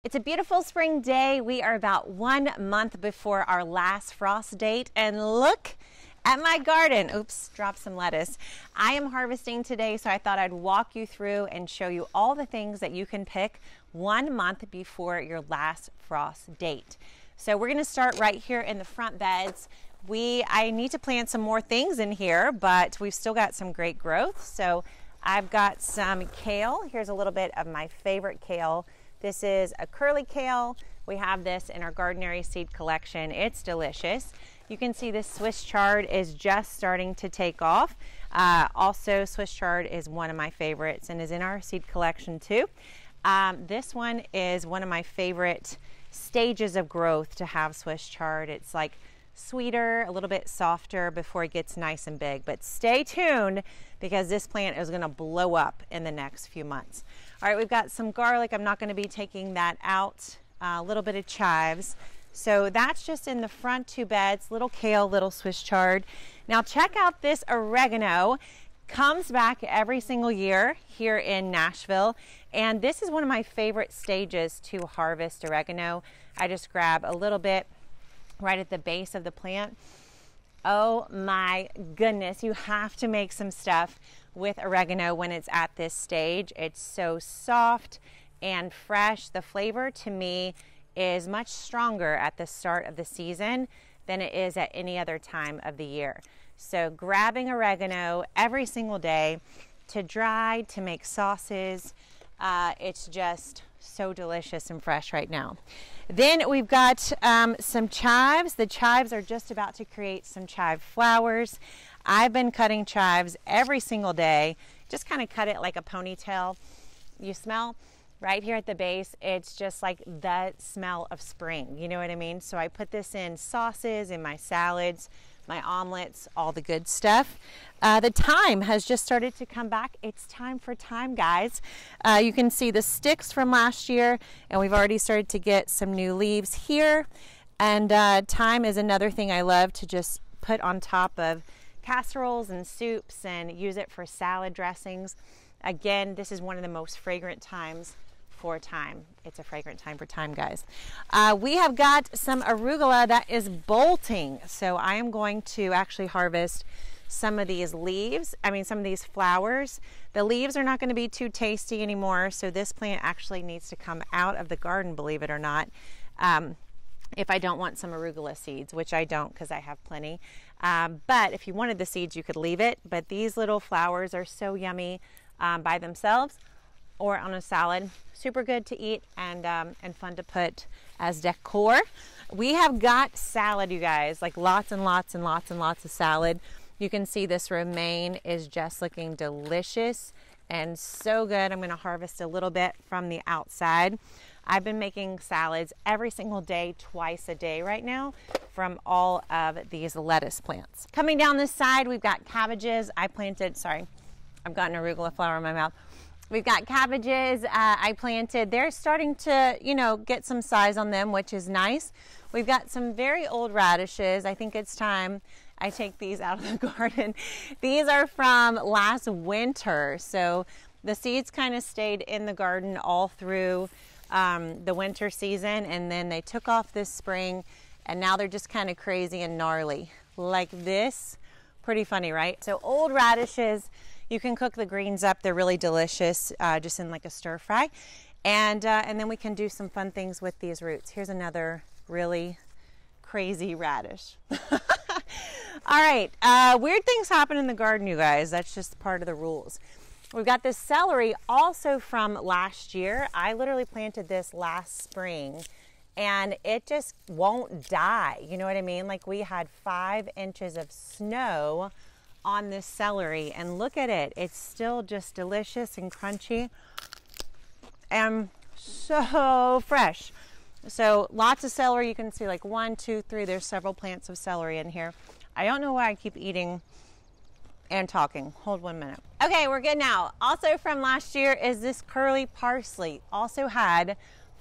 It's a beautiful spring day. We are about 1 month before our last frost date, and look at my garden. Oops, dropped some lettuce. I am harvesting today, so I thought I'd walk you through and show you all the things that you can pick 1 month before your last frost date. So we're gonna start right here in the front beds. I need to plant some more things in here, but we've still got some great growth. So I've got some kale. Here's a little bit of my favorite kale. This is a curly kale. We have this in our Gardenary seed collection. It's delicious. You can see this Swiss chard is just starting to take off. Also, Swiss chard is one of my favorites and is in our seed collection too. This one is one of my favorite stages of growth to have Swiss chard. It's like sweeter, a little bit softer before it gets nice and big. But stay tuned because this plant is going to blow up in the next few months. All right, we've got some garlic. I'm not going to be taking that out. A little bit of chives. So that's just in the front two beds, little kale, little Swiss chard. Now check out this oregano. Comes back every single year here in Nashville. And this is one of my favorite stages to harvest oregano. I just grab a little bit right at the base of the plant. Oh my goodness, you have to make some stuff with oregano when it's at this stage. It's so soft and fresh. The flavor to me is much stronger at the start of the season than it is at any other time of the year. So grabbing oregano every single day to dry, to make sauces, it's just so delicious and fresh right now. Then we've got some chives. The chives are just about to create some chive flowers. I've been cutting chives every single day. Just kind of cut it like a ponytail. You smell right here at the base. It's just like the smell of spring. You know what I mean? So I put this in sauces, in my salads, my omelets, all the good stuff. The thyme has just started to come back. It's time for thyme, guys. You can see the sticks from last year, and we've already started to get some new leaves here. And thyme is another thing I love to just put on top of casseroles and soups and use it for salad dressings. Again, this is one of the most fragrant times for thyme. It's a fragrant time for thyme, guys. We have got some arugula that is bolting. So I am going to actually harvest some of these leaves. Some of these flowers. The leaves are not going to be too tasty anymore. So this plant actually needs to come out of the garden, believe it or not. If I don't want some arugula seeds, which I don't because I have plenty. But if you wanted the seeds, you could leave it. But these little flowers are so yummy by themselves or on a salad. Super good to eat and fun to put as decor. We have got salad, you guys, like lots and lots and lots and lots of salad. You can see this romaine is just looking delicious and so good. I'm going to harvest a little bit from the outside. I've been making salads every single day, twice a day right now from all of these lettuce plants. Coming down this side, we've got cabbages. I've got an arugula flower in my mouth. We've got cabbages I planted. They're starting to, get some size on them, which is nice. We've got some very old radishes. I think it's time I take these out of the garden. These are from last winter. So the seeds kind of stayed in the garden all through the winter season, and then they took off this spring, and now they're just kind of crazy and gnarly like this. Pretty funny, right? So old radishes. You can cook the greens up. They're really delicious, just in like a stir fry. And then we can do some fun things with these roots. Here's another really crazy radish. All right, weird things happen in the garden, you guys. That's just part of the rules. We've got this celery also from last year. I literally planted this last spring and it just won't die. You know what I mean? Like we had 5 inches of snow on this celery and look at it. It's still just delicious and crunchy and so fresh. So lots of celery. You can see like 1, 2, 3. There's several plants of celery in here. I don't know why I keep eating and talking. Hold 1 minute. Okay, we're good now. Also from last year is this curly parsley. Also had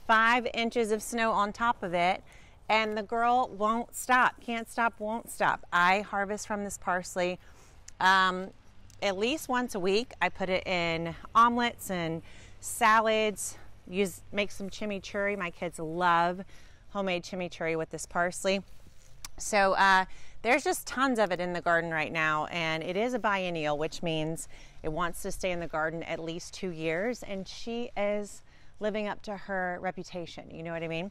5 inches of snow on top of it. And the girl won't stop. Can't stop, won't stop. I harvest from this parsley at least once a week. I put it in omelets and salads, make some chimichurri. My kids love homemade chimichurri with this parsley. So there's just tons of it in the garden right now, and it is a biennial, which means it wants to stay in the garden at least 2 years, and she is living up to her reputation. You know what I mean?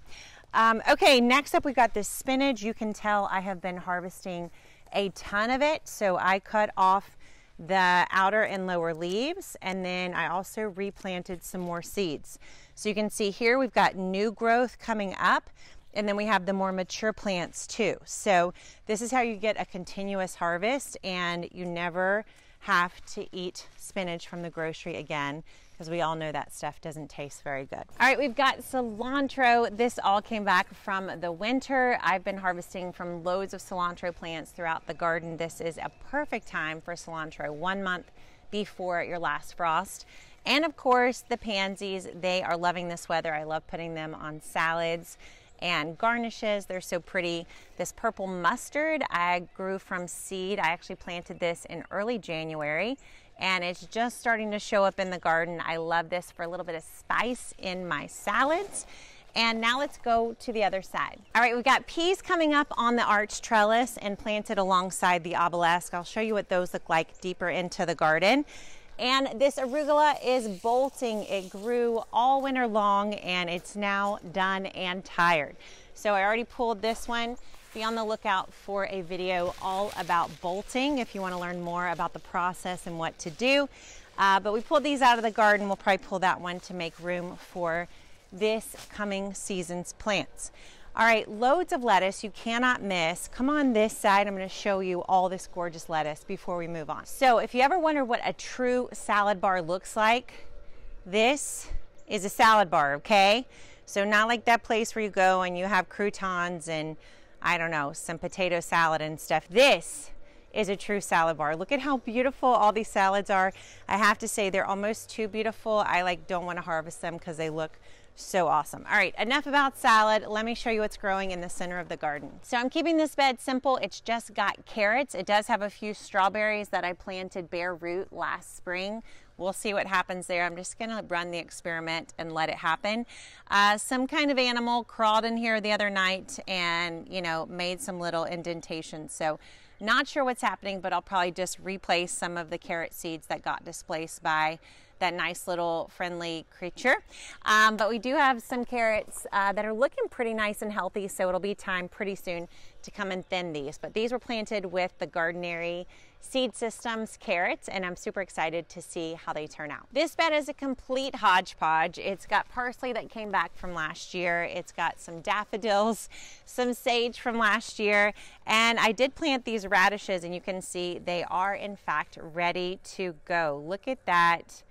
Okay, next up we got this spinach. You can tell I have been harvesting a ton of it. So I cut off the outer and lower leaves, and then I also replanted some more seeds. So you can see here we've got new growth coming up, and then we have the more mature plants too. So this is how you get a continuous harvest, and you never have to eat spinach from the grocery again, because we all know that stuff doesn't taste very good. All right, we've got cilantro. This all came back from the winter. I've been harvesting from loads of cilantro plants throughout the garden. This is a perfect time for cilantro, 1 month before your last frost. And of course, the pansies, they are loving this weather. I love putting them on salads and garnishes. They're so pretty. This purple mustard I grew from seed. I actually planted this in early January, and it's just starting to show up in the garden. I love this for a little bit of spice in my salads. And now let's go to the other side. All right, we've got peas coming up on the arch trellis and planted alongside the obelisk. I'll show you what those look like deeper into the garden. And this arugula is bolting. It grew all winter long, and it's now done and tired. So I already pulled this one. Be on the lookout for a video all about bolting if you want to learn more about the process and what to do. But we pulled these out of the garden. We'll probably pull that one to make room for this coming season's plants. All right, loads of lettuce you cannot miss. Come on this side. I'm going to show you all this gorgeous lettuce before we move on. So if you ever wonder what a true salad bar looks like, this is a salad bar, okay? So not like that place where you go and you have croutons and, I don't know, some potato salad and stuff. This is a true salad bar. Look at how beautiful all these salads are. I have to say they're almost too beautiful. I don't want to harvest them because they look so awesome. All right, enough about salad. Let me show you what's growing in the center of the garden. So I'm keeping this bed simple. It's just got carrots. It does have a few strawberries that I planted bare root last spring. We'll see what happens there. I'm just gonna run the experiment and let it happen. Some kind of animal crawled in here the other night and, you know, made some little indentations. So not sure what's happening, but I'll probably just replace some of the carrot seeds that got displaced by that nice little friendly creature. But we do have some carrots that are looking pretty nice and healthy, so it'll be time pretty soon to come and thin these. But these were planted with the Gardenary Seed Systems carrots, and I'm super excited to see how they turn out. This bed is a complete hodgepodge. It's got parsley that came back from last year. It's got some daffodils, some sage from last year, and I did plant these radishes, and you can see they are in fact ready to go. Look at that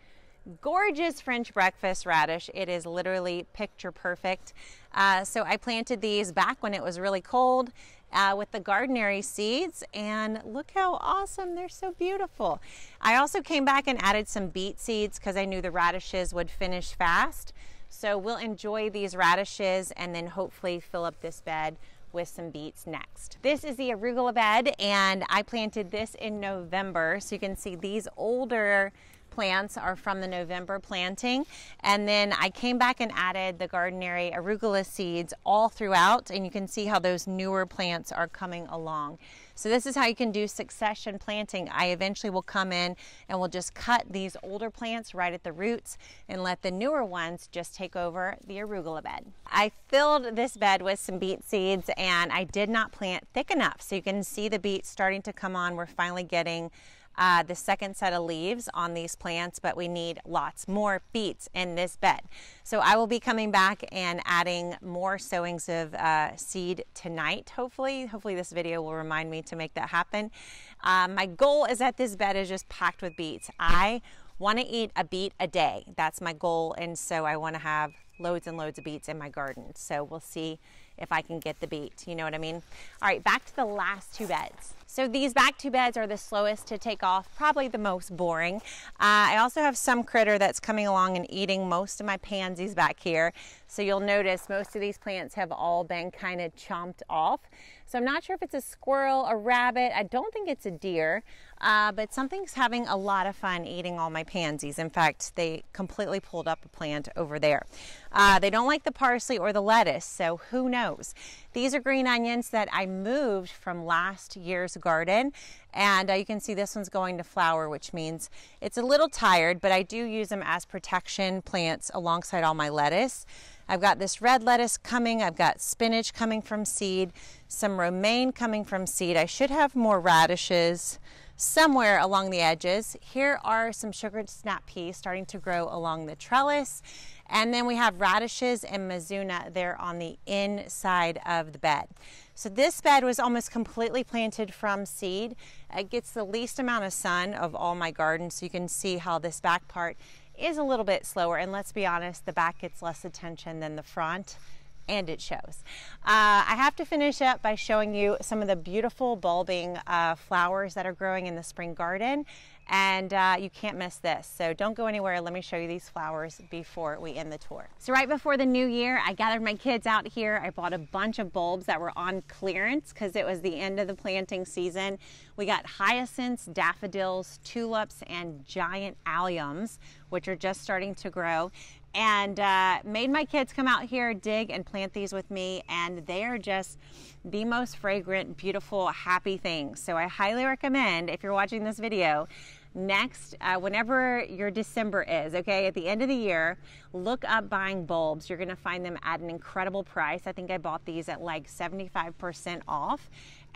gorgeous French breakfast radish. It is literally picture perfect. So I planted these back when it was really cold with the Gardenary seeds, and look how awesome. They're so beautiful. I also came back and added some beet seeds because I knew the radishes would finish fast. So we'll enjoy these radishes and then hopefully fill up this bed with some beets next. This is the arugula bed, and I planted this in November. So you can see these older plants are from the November planting, and then I came back and added the Gardenary arugula seeds all throughout, and you can see how those newer plants are coming along. So this is how you can do succession planting. I eventually will come in and we'll just cut these older plants right at the roots and let the newer ones just take over the arugula bed. I filled this bed with some beet seeds, and I did not plant thick enough, so you can see the beets starting to come on. We're finally getting the second set of leaves on these plants, but we need lots more beets in this bed. So I will be coming back and adding more sowings of seed tonight, hopefully. Hopefully this video will remind me to make that happen. My goal is that this bed is just packed with beets. I want to eat a beet a day. That's my goal, and so I want to have loads and loads of beets in my garden. So we'll see if I can get the beet, you know what I mean? All right, back to the last two beds. So these back two beds are the slowest to take off, probably the most boring. I also have some critter that's coming along and eating most of my pansies back here. So you'll notice most of these plants have all been kind of chomped off. So I'm not sure if it's a squirrel, a rabbit. I don't think it's a deer, but something's having a lot of fun eating all my pansies. In fact, they completely pulled up a plant over there. They don't like the parsley or the lettuce, so who knows? These are green onions that I moved from last year's garden, and you can see this one's going to flower, which means it's a little tired, but I do use them as protection plants alongside all my lettuce. I've got this red lettuce coming, I've got spinach coming from seed, some romaine coming from seed. I should have more radishes somewhere along the edges. Here are some sugared snap peas starting to grow along the trellis. And then we have radishes and mizuna there on the inside of the bed. So this bed was almost completely planted from seed. It gets the least amount of sun of all my gardens, so you can see how this back part is a little bit slower, and let's be honest, the back gets less attention than the front, and it shows. I have to finish up by showing you some of the beautiful bulbing flowers that are growing in the spring garden, and you can't miss this. So don't go anywhere. Let me show you these flowers before we end the tour. So right before the new year, I gathered my kids out here. I bought a bunch of bulbs that were on clearance because it was the end of the planting season. We got hyacinths, daffodils, tulips, and giant alliums, which are just starting to grow. And made my kids come out here, dig and plant these with me, and they are just the most fragrant, beautiful, happy things. So I highly recommend, if you're watching this video, next, whenever your December is, okay, at the end of the year, look up buying bulbs. You're gonna find them at an incredible price. I think I bought these at like 75% off,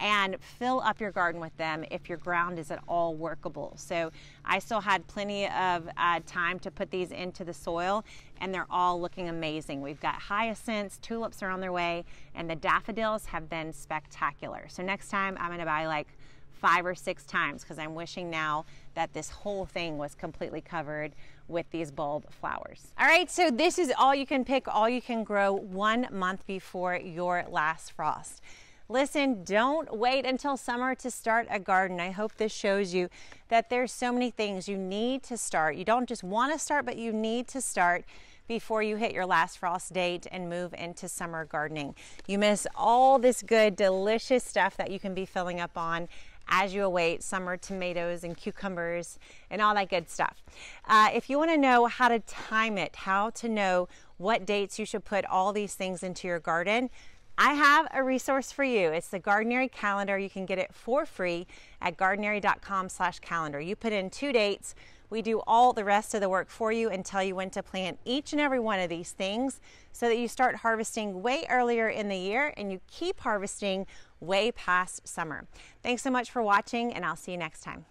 and fill up your garden with them if your ground is at all workable. So I still had plenty of time to put these into the soil, and they're all looking amazing. We've got hyacinths, tulips are on their way, and the daffodils have been spectacular. So next time I'm gonna buy like 5 or 6 times, because I'm wishing now that this whole thing was completely covered with these bulb flowers. All right, so this is all you can pick, all you can grow 1 month before your last frost. Listen, don't wait until summer to start a garden. I hope this shows you that there's so many things you need to start. You don't just want to start, but you need to start before you hit your last frost date and move into summer gardening. You miss all this good, delicious stuff that you can be filling up on as you await summer tomatoes and cucumbers and all that good stuff. If you want to know how to time it, how to know what dates you should put all these things into your garden, I have a resource for you. It's the Gardenary calendar. You can get it for free at gardenary.com/calendar. You put in 2 dates. We do all the rest of the work for you and tell you when to plant each and every one of these things so that you start harvesting way earlier in the year and you keep harvesting way past summer. Thanks so much for watching, and I'll see you next time.